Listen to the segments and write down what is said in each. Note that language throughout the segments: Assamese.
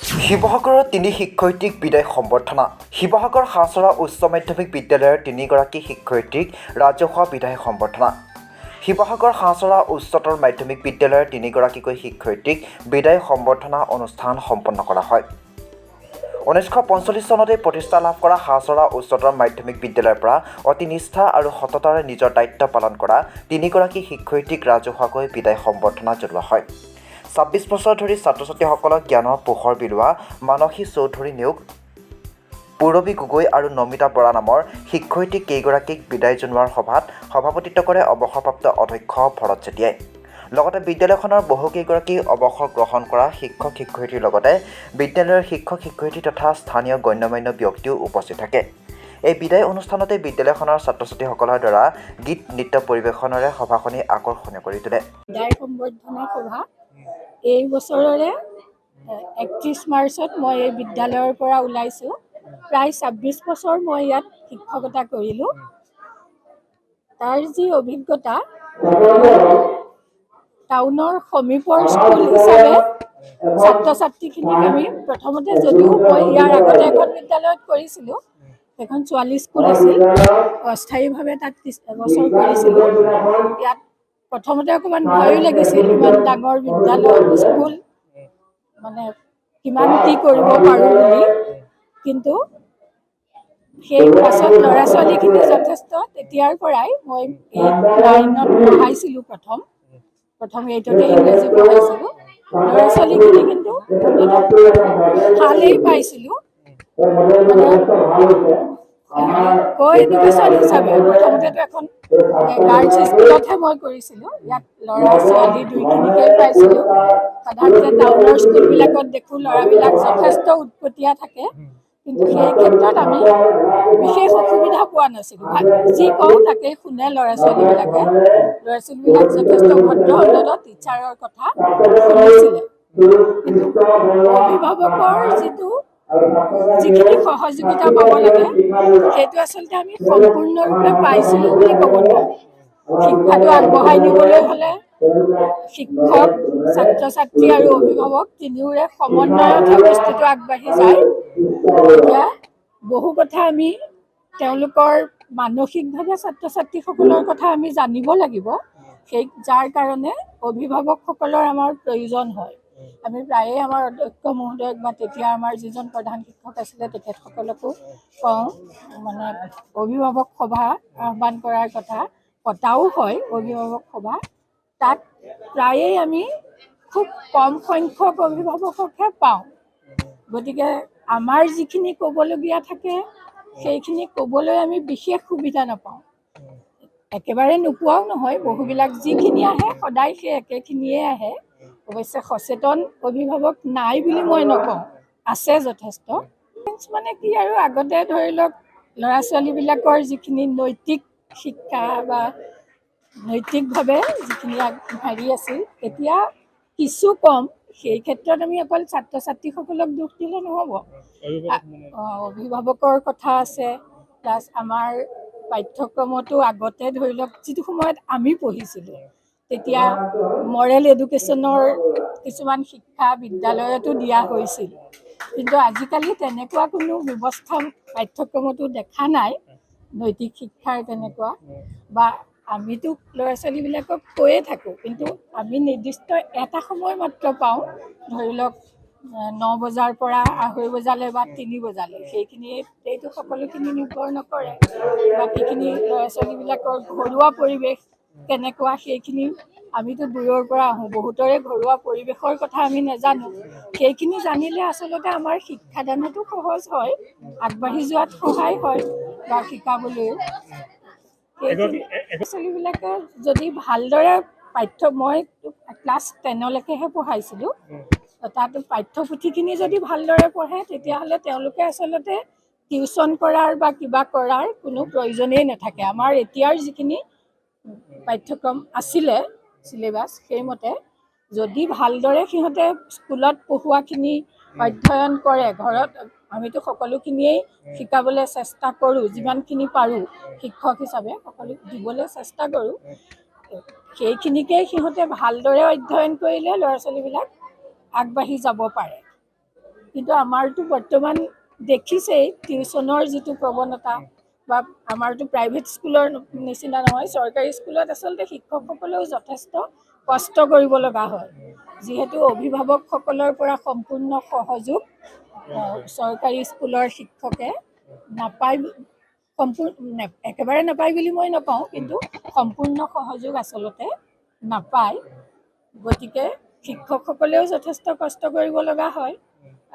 শিৱসাগৰৰ তিনি শিক্ষয়িত্ৰীক বিদায় সম্বৰ্ধনা। শিৱসাগৰ হাঁহচৰা উচ্চ মাধ্যমিক বিদ্যালয়ৰ তিনিগৰাকী শিক্ষয়িত্ৰীক ৰাজহুৱা বিদায় সম্বৰ্ধনা। শিৱসাগৰ হাঁহচৰা উচ্চতৰ মাধ্যমিক বিদ্যালয়ৰ তিনিগৰাকীকৈ শিক্ষয়িত্ৰীক বিদায় সম্বৰ্ধনা অনুষ্ঠান সম্পন্ন কৰা হয়। 1945 চনতে প্ৰতিষ্ঠা লাভ কৰা হাঁহচৰা উচ্চতৰ মাধ্যমিক বিদ্যালয়ৰ পৰা অতি নিষ্ঠা আৰু সততাৰে নিজৰ দায়িত্ব পালন কৰা তিনিগৰাকী শিক্ষয়িত্ৰীক ৰাজহুৱাকৈ বিদায় সম্বৰ্ধনা জনোৱা হয়। 26 বছৰ ধৰি ছাত্ৰ ছাত্ৰীসকলক জ্ঞানৰ পোহৰ বিলোৱা মানসী চৌধুৰী নেওগ, পূৰবী গগৈ আৰু নমিতা বৰা নামৰ শিক্ষয়িত্ৰী কেইগৰাকীক বিদায় জনোৱাৰ সভাত সভাপতিত্ব কৰে অৱসৰপ্ৰাপ্ত অধ্যক্ষ ভৰত চেতিয়াই। লগতে বিদ্যালয়খনৰ বহুকেইগৰাকী অৱসৰ গ্ৰহণ কৰা শিক্ষক শিক্ষয়িত্ৰীৰ লগতে বিদ্যালয়ৰ শিক্ষক শিক্ষয়িত্ৰী তথা স্থানীয় গণ্যমান্য ব্যক্তিও উপস্থিত থাকে। এই বিদায় অনুষ্ঠানতে বিদ্যালয়খনৰ ছাত্ৰ ছাত্ৰীসকলৰ দ্বাৰা গীত নৃত্য পৰিৱেশনেৰে সভাখনি আকৰ্ষণীয় কৰি তোলে। বিদায় সম্বৰ্ধনা সভা এই বছৰৰে 31 মাৰ্চত মই এই বিদ্যালয়ৰ পৰা ওলাইছোঁ। প্ৰায় 26 বছৰ মই ইয়াত শিক্ষকতা কৰিলোঁ। তাৰ যি অভিজ্ঞতা, টাউনৰ সমীপৰ স্কুল হিচাপে ছাত্ৰ ছাত্ৰীখিনিক আমি প্ৰথমতে, যদিও মই ইয়াৰ আগতে এখন বিদ্যালয়ত কৰিছিলোঁ, এখন ছোৱালী স্কুল আছিল, অস্থায়ীভাৱে তাত এবছৰ কৰিছিলোঁ। ইয়াত প্ৰথমতে অকণমান ভয়ো লাগিছিল, ইমান ডাঙৰ বিদ্যালয় স্কুল, মানে কিমান কি কৰিব পাৰোঁ বুলি। কিন্তু সেই পাছত ল'ৰা ছোৱালীখিনি যথেষ্ট, তেতিয়াৰ পৰাই মই 8-9ত পঢ়াইছিলোঁ। প্ৰথম 8তে ইংৰাজী পঢ়াইছিলোঁ। ল'ৰা ছোৱালীখিনি কিন্তু ভালেই পাইছিলোঁ। এডুকেশ্যন হিচাপে প্ৰথমতেতো এখন গাৰ্লছ স্কুলতহে মই কৰিছিলোঁ। ইয়াত ল'ৰা ছোৱালী দুইখিনিকেই পাইছিলোঁ। সাধাৰণতে টাউনৰ স্কুলবিলাকত দেখোঁ ল'ৰাবিলাক যথেষ্ট উৎপতীয়া থাকে, কিন্তু সেই ক্ষেত্ৰত আমি বিশেষ অসুবিধা পোৱা নাছিলোঁ। যি কওঁ তাকেই শুনে ল'ৰা ছোৱালীবিলাকে। ল'ৰা ছোৱালীবিলাক যথেষ্ট ভদ্ৰ, অন্তত টিচাৰৰ কথা শুনিছিলে। কিন্তু অভিভাৱকৰ যিখিনি সহযোগিতা পাব লাগে, সেইটো আচলতে আমি সম্পূৰ্ণৰূপে পাইছিলোঁ বুলি ক'ব নোৱাৰোঁ। শিক্ষাটো আগবঢ়াই নিবলৈ হ'লে শিক্ষক, ছাত্ৰ ছাত্ৰী আৰু অভিভাৱক তিনিওৰে সমন্বয়তহে বস্তুটো আগবাঢ়ি যায়। এতিয়া বহু কথা আমি তেওঁলোকৰ মানসিকভাৱে ছাত্ৰ ছাত্ৰীসকলৰ কথা আমি জানিব লাগিব। যাৰ কাৰণে অভিভাৱকসকলৰ আমাৰ প্ৰয়োজন হয়। আমি প্ৰায়ে আমাৰ অধ্যক্ষ মহোদয়ক বা তেতিয়া আমাৰ যিজন প্ৰধান শিক্ষক আছিলে তেখেতসকলকো কওঁ, মানে অভিভাৱক সভা আহ্বান কৰাৰ কথা, পতাও হয় অভিভাৱক সভা। তাত প্ৰায়েই আমি খুব কম সংখ্যক অভিভাৱককহে পাওঁ। গতিকে আমাৰ যিখিনি ক'বলগীয়া থাকে সেইখিনি ক'বলৈ আমি বিশেষ সুবিধা নাপাওঁ। একেবাৰে নোপোৱাও নহয়, বহুবিলাক যিখিনি আহে সদায় সেই একেখিনিয়ে আহে। অৱশ্যে সচেতন অভিভাৱক নাই বুলি মই নকওঁ, আছে যথেষ্ট। মানে কি আৰু, আগতে ধৰি লওক ল'ৰা ছোৱালীবিলাকৰ যিখিনি নৈতিক শিক্ষা বা নৈতিকভাৱে যিখিনি হেৰি আছিল, এতিয়া কিছু কম। সেই ক্ষেত্ৰত আমি অকল ছাত্ৰ ছাত্ৰীসকলক দোষ দিলে নহ'ব, অভিভাৱকৰ কথা আছে। প্লাছ আমাৰ পাঠ্যক্ৰমতো আগতে ধৰি লওক যিটো সময়ত আমি পঢ়িছিলোঁ তেতিয়া মৰেল এডুকেশ্যনৰ কিছুমান শিক্ষা বিদ্যালয়তো দিয়া হৈছিল, কিন্তু আজিকালি তেনেকুৱা কোনো ব্যৱস্থা পাঠ্যক্ৰমতো দেখা নাই। নৈতিক শিক্ষাৰ তেনেকুৱা, বা আমিতো ল'ৰা ছোৱালীবিলাকক কৈয়ে থাকোঁ, কিন্তু আমি নিৰ্দিষ্ট এটা সময় মাত্ৰ পাওঁ, ধৰি লওক 9 বজাৰ পৰা 2:30 বজালৈ বা 3 বজালৈ। এইটো সকলোখিনি নিৰ্ভৰ নকৰে। বাকীখিনি ল'ৰা ছোৱালীবিলাকৰ ঘৰুৱা পৰিৱেশ কেনেকুৱা সেইখিনি আমিতো দূৰৰ পৰা আহোঁ, বহুতৰে ঘৰুৱা পৰিৱেশৰ কথা আমি নাজানো। সেইখিনি জানিলে আচলতে আমাৰ শিক্ষাদানতো সহজ হয়, আগবাঢ়ি যোৱাত সহায় হয় বা শিকাবলৈও। ল'ৰা ছোৱালীবিলাকে যদি ভালদৰে মই ক্লাছ 10লৈকেহে পঢ়াইছিলোঁ, তাত পাঠ্যপুথিখিনি যদি ভালদৰে পঢ়ে তেতিয়াহ'লে তেওঁলোকে আচলতে টিউশ্যন কৰাৰ বা কিবা কৰাৰ কোনো প্ৰয়োজনেই নাথাকে। আমাৰ এতিয়াৰ যিখিনি পাঠ্যক্ৰম আছিলে চিলেবাছ, সেইমতে যদি ভালদৰে সিহঁতে স্কুলত পঢ়োৱাখিনি অধ্যয়ন কৰে, ঘৰত আমিতো সকলোখিনিয়েই শিকাবলৈ চেষ্টা কৰোঁ, যিমানখিনি পাৰোঁ শিক্ষক হিচাপে সকলো দিবলৈ চেষ্টা কৰোঁ। সেইখিনিকে সিহঁতে ভালদৰে অধ্যয়ন কৰিলে ল'ৰা ছোৱালীবিলাক আগবাঢ়ি যাব পাৰে। কিন্তু আমাৰতো বৰ্তমান দেখিছেই টিউশ্যনৰ যিটো প্ৰৱণতা বা আমাৰতো প্ৰাইভেট স্কুলৰ নিচিনা নহয়, চৰকাৰী স্কুলত আচলতে শিক্ষকসকলেও যথেষ্ট কষ্ট কৰিব লগা হয়, যিহেতু অভিভাৱকসকলৰ পৰা সম্পূৰ্ণ সহযোগ চৰকাৰী স্কুলৰ শিক্ষকে নাপায়। একেবাৰে নাপায় বুলি মই নকওঁ, কিন্তু সম্পূৰ্ণ সহযোগ আচলতে নাপায়। গতিকে শিক্ষকসকলেও যথেষ্ট কষ্ট কৰিব লগা হয়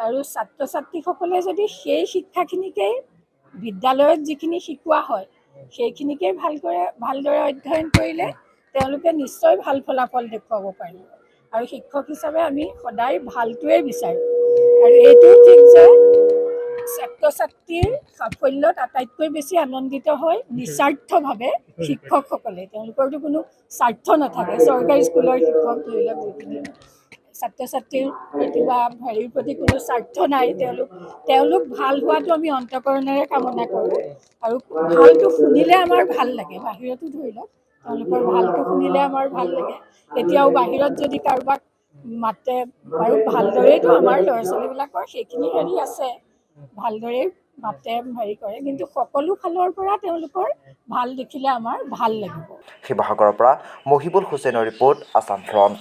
আৰু ছাত্ৰ ছাত্ৰীসকলে যদি সেই শিক্ষাখিনিকেই বিদ্যালয়ত যিখিনি শিকোৱা হয় সেইখিনিকেই ভালদৰে অধ্যয়ন কৰিলে তেওঁলোকে নিশ্চয় ভাল ফলাফল দেখুৱাব পাৰিব। আৰু শিক্ষক হিচাপে আমি সদায় ভালটোৱেই বিচাৰোঁ। আৰু এইটো ঠিক যে ছাত্ৰ ছাত্ৰীৰ সাফল্যত আটাইতকৈ বেছি আনন্দিত হয় নিস্বাৰ্থভাৱে শিক্ষকসকলে। তেওঁলোকৰতো কোনো স্বাৰ্থ নাথাকে। চৰকাৰী স্কুলৰ শিক্ষক ধৰি লওক যিখিনি ছাত্ৰ ছাত্ৰীৰ প্ৰতি বা হেৰিৰ প্ৰতি কোনো স্বাৰ্থ নাই, তেওঁলোক ভাল হোৱাটো আমি অন্তঃকৰণেৰে কামনা কৰোঁ। আৰু ভালটো শুনিলে আমাৰ ভাল লাগে। বাহিৰতো ধৰি লওক তেওঁলোকৰ ভালটো শুনিলে আমাৰ ভাল লাগে। এতিয়াও বাহিৰত যদি কাৰোবাক মাতে বাৰু ভালদৰেইতো আমাৰ ল'ৰা ছোৱালীবিলাকৰ সেইখিনি হেৰি আছে, ভালদৰে মাতে হেৰি কৰে, কিন্তু সকলো ফালৰ পৰা তেওঁলোকৰ ভাল দেখিলে আমাৰ ভাল লাগিব। শিৱসাগৰৰ পৰা মহিবুল হুছেইনৰ ৰিপৰ্ট, আছাম ফ্ৰণ্ট।